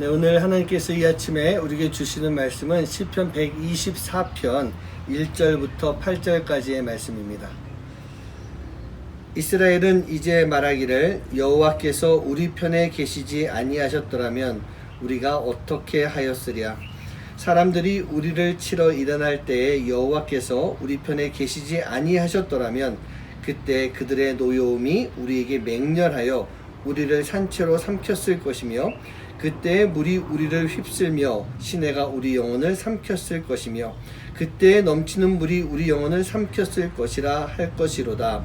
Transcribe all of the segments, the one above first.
네, 오늘 하나님께서 이 아침에 우리에게 주시는 말씀은 시편 124편 1절부터 8절까지의 말씀입니다. 이스라엘은 이제 말하기를 여호와께서 우리 편에 계시지 아니하셨더라면 우리가 어떻게 하였으랴. 사람들이 우리를 치러 일어날 때에 여호와께서 우리 편에 계시지 아니하셨더라면 그때 그들의 노여움이 우리에게 맹렬하여 우리를 산채로 삼켰을 것이며 그때의 물이 우리를 휩쓸며 시내가 우리 영혼을 삼켰을 것이며 그때에 넘치는 물이 우리 영혼을 삼켰을 것이라 할 것이로다.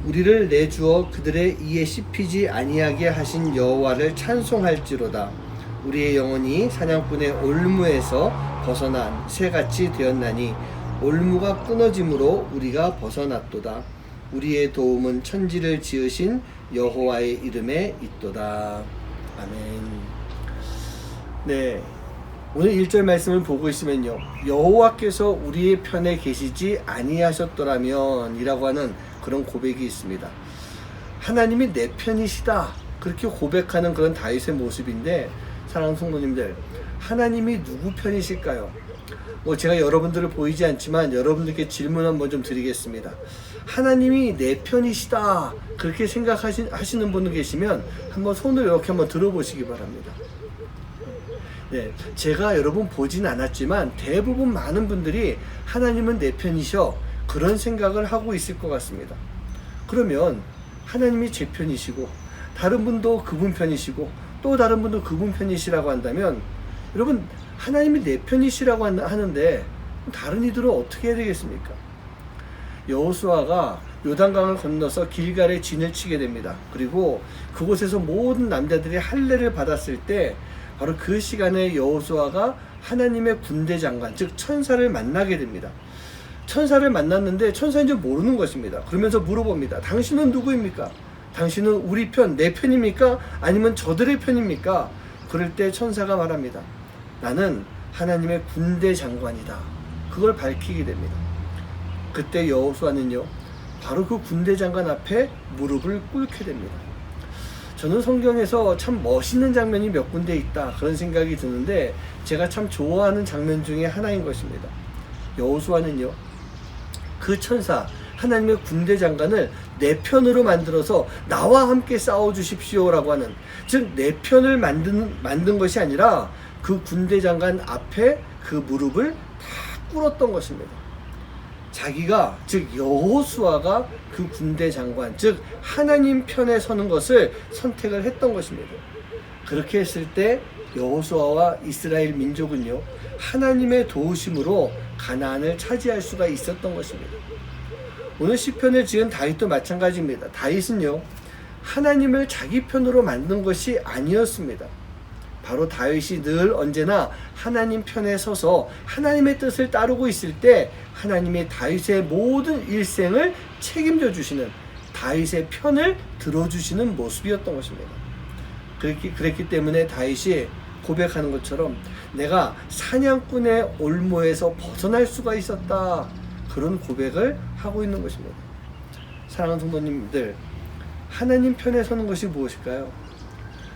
우리를 내주어 그들의 이에 씹히지 아니하게 하신 여호와를 찬송할지로다. 우리의 영혼이 사냥꾼의 올무에서 벗어난 새같이 되었나니 올무가 끊어짐으로 우리가 벗어났도다. 우리의 도움은 천지를 지으신 여호와의 이름에 있도다. 아멘. 네, 오늘 1절 말씀을 보고 있으면요, 여호와께서 우리의 편에 계시지 아니하셨더라면 이라고 하는 그런 고백이 있습니다. 하나님이 내 편이시다, 그렇게 고백하는 그런 다윗의 모습인데, 사랑하는 성도님들, 하나님이 누구 편이실까요? 제가 여러분들을 보이지 않지만 여러분들께 질문 한번 좀 드리겠습니다. 하나님이 내 편이시다, 그렇게 생각하시는 분 계시면 한번 손을 이렇게 한번 들어보시기 바랍니다. 네, 제가 여러분 보진 않았지만 대부분 많은 분들이 하나님은 내 편이셔, 그런 생각을 하고 있을 것 같습니다. 그러면 하나님이 제 편이시고 다른 분도 그분 편이시고 또 다른 분도 그분 편이시라고 한다면, 여러분 하나님이 내 편이시라고 하는데 다른 이들은 어떻게 해야 되겠습니까? 여호수아가 요단강을 건너서 길갈에 진을 치게 됩니다. 그리고 그곳에서 모든 남자들이 할례를 받았을 때 바로 그 시간에 여호수아가 하나님의 군대 장관, 즉 천사를 만나게 됩니다. 천사를 만났는데 천사인 줄 모르는 것입니다. 그러면서 물어봅니다. 당신은 누구입니까? 당신은 우리 편, 내 편입니까? 아니면 저들의 편입니까? 그럴 때 천사가 말합니다. 나는 하나님의 군대 장관이다. 그걸 밝히게 됩니다. 그때 여호수아는요, 바로 그 군대 장관 앞에 무릎을 꿇게 됩니다. 저는 성경에서 참 멋있는 장면이 몇 군데 있다, 그런 생각이 드는데 제가 참 좋아하는 장면 중에 하나인 것입니다. 여호수아는요, 그 천사 하나님의 군대 장관을 내 편으로 만들어서 나와 함께 싸워주십시오라고 하는, 즉 내 편을 만든 것이 아니라 그 군대 장관 앞에 그 무릎을 다 꿇었던 것입니다. 자기가, 즉 여호수아가 그 군대 장관, 즉 하나님 편에 서는 것을 선택을 했던 것입니다. 그렇게 했을 때 여호수아와 이스라엘 민족은요, 하나님의 도우심으로 가나안을 차지할 수가 있었던 것입니다. 오늘 시편을 지은 다윗도 마찬가지입니다. 다윗은요, 하나님을 자기 편으로 만든 것이 아니었습니다. 바로 다윗이 늘 언제나 하나님 편에 서서 하나님의 뜻을 따르고 있을 때 하나님이 다윗의 모든 일생을 책임져 주시는, 다윗의 편을 들어주시는 모습이었던 것입니다. 그랬기 때문에 다윗이 고백하는 것처럼 내가 사냥꾼의 올무에서 벗어날 수가 있었다, 그런 고백을 하고 있는 것입니다. 사랑하는 성도님들, 하나님 편에 서는 것이 무엇일까요?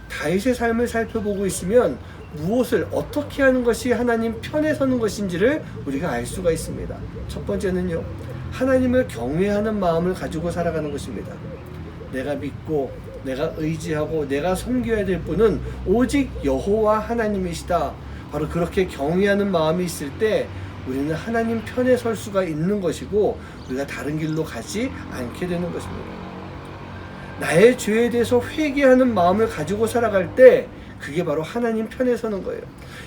다윗의 삶을 살펴보고 있으면 무엇을 어떻게 하는 것이 하나님 편에 서는 것인지를 우리가 알 수가 있습니다. 첫 번째는요, 하나님을 경외하는 마음을 가지고 살아가는 것입니다. 내가 믿고 내가 의지하고 내가 섬겨야 될 분은 오직 여호와 하나님이시다, 바로 그렇게 경외하는 마음이 있을 때 우리는 하나님 편에 설 수가 있는 것이고 우리가 다른 길로 가지 않게 되는 것입니다. 나의 죄에 대해서 회개하는 마음을 가지고 살아갈 때 그게 바로 하나님 편에 서는 거예요.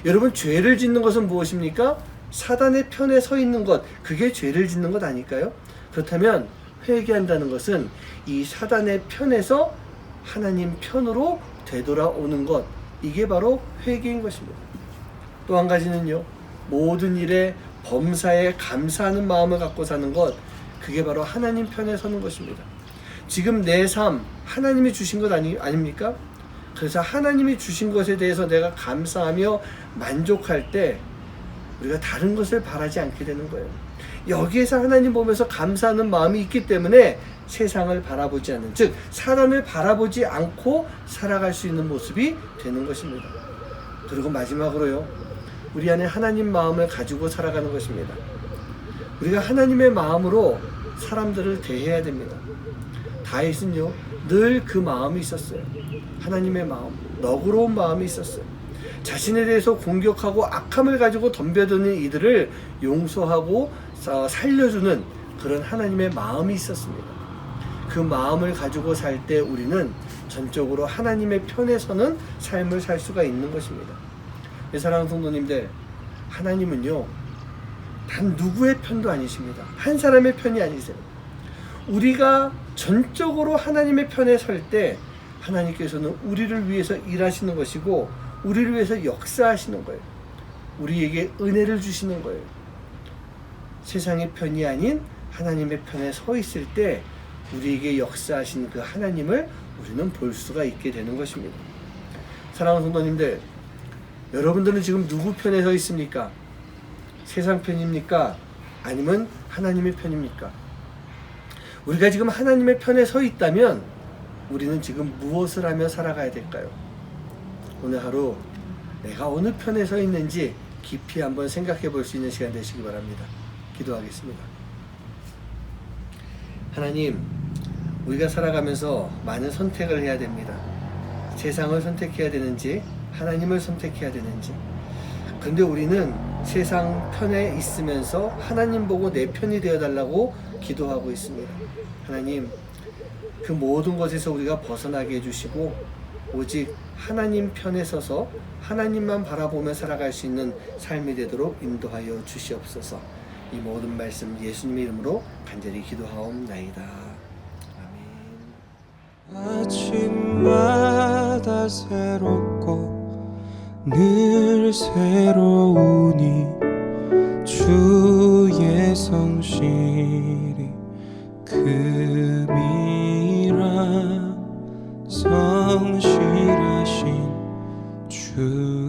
여러분, 죄를 짓는 것은 무엇입니까? 사단의 편에 서 있는 것, 그게 죄를 짓는 것 아닐까요? 그렇다면 회개한다는 것은 이 사단의 편에서 하나님 편으로 되돌아오는 것, 이게 바로 회개인 것입니다. 또 한 가지는요, 모든 일에 범사에 감사하는 마음을 갖고 사는 것, 그게 바로 하나님 편에 서는 것입니다. 지금 내 삶 하나님이 주신 것 아닙니까? 그래서 하나님이 주신 것에 대해서 내가 감사하며 만족할 때 우리가 다른 것을 바라지 않게 되는 거예요. 여기에서 하나님 보면서 감사하는 마음이 있기 때문에 세상을 바라보지 않는, 즉 사람을 바라보지 않고 살아갈 수 있는 모습이 되는 것입니다. 그리고 마지막으로요, 우리 안에 하나님 마음을 가지고 살아가는 것입니다. 우리가 하나님의 마음으로 사람들을 대해야 됩니다. 다윗은요, 늘 그 마음이 있었어요. 하나님의 마음, 너그러운 마음이 있었어요. 자신에 대해서 공격하고 악함을 가지고 덤벼드는 이들을 용서하고 살려주는 그런 하나님의 마음이 있었습니다. 그 마음을 가지고 살 때 우리는 전적으로 하나님의 편에 서는 삶을 살 수가 있는 것입니다. 사랑하는 성도님들, 하나님은요, 단 누구의 편도 아니십니다. 한 사람의 편이 아니세요. 우리가 전적으로 하나님의 편에 설 때 하나님께서는 우리를 위해서 일하시는 것이고 우리를 위해서 역사하시는 거예요. 우리에게 은혜를 주시는 거예요. 세상의 편이 아닌 하나님의 편에 서 있을 때 우리에게 역사하신 그 하나님을 우리는 볼 수가 있게 되는 것입니다. 사랑하는 성도님들, 여러분들은 지금 누구 편에 서 있습니까? 세상 편입니까? 아니면 하나님의 편입니까? 우리가 지금 하나님의 편에 서 있다면 우리는 지금 무엇을 하며 살아가야 될까요? 오늘 하루 내가 어느 편에 서 있는지 깊이 한번 생각해 볼 수 있는 시간 되시기 바랍니다. 기도하겠습니다. 하나님, 우리가 살아가면서 많은 선택을 해야 됩니다. 세상을 선택해야 되는지 하나님을 선택해야 되는지. 그런데 우리는 세상 편에 있으면서 하나님 보고 내 편이 되어달라고 기도하고 있습니다. 하나님, 그 모든 것에서 우리가 벗어나게 해주시고 오직 하나님 편에 서서 하나님만 바라보며 살아갈 수 있는 삶이 되도록 인도하여 주시옵소서. 이 모든 말씀 예수님의 이름으로 간절히 기도하옵나이다. 아멘. 아침마다 새롭고 늘 새로우니 주의 성실이 금이라 성실하신 주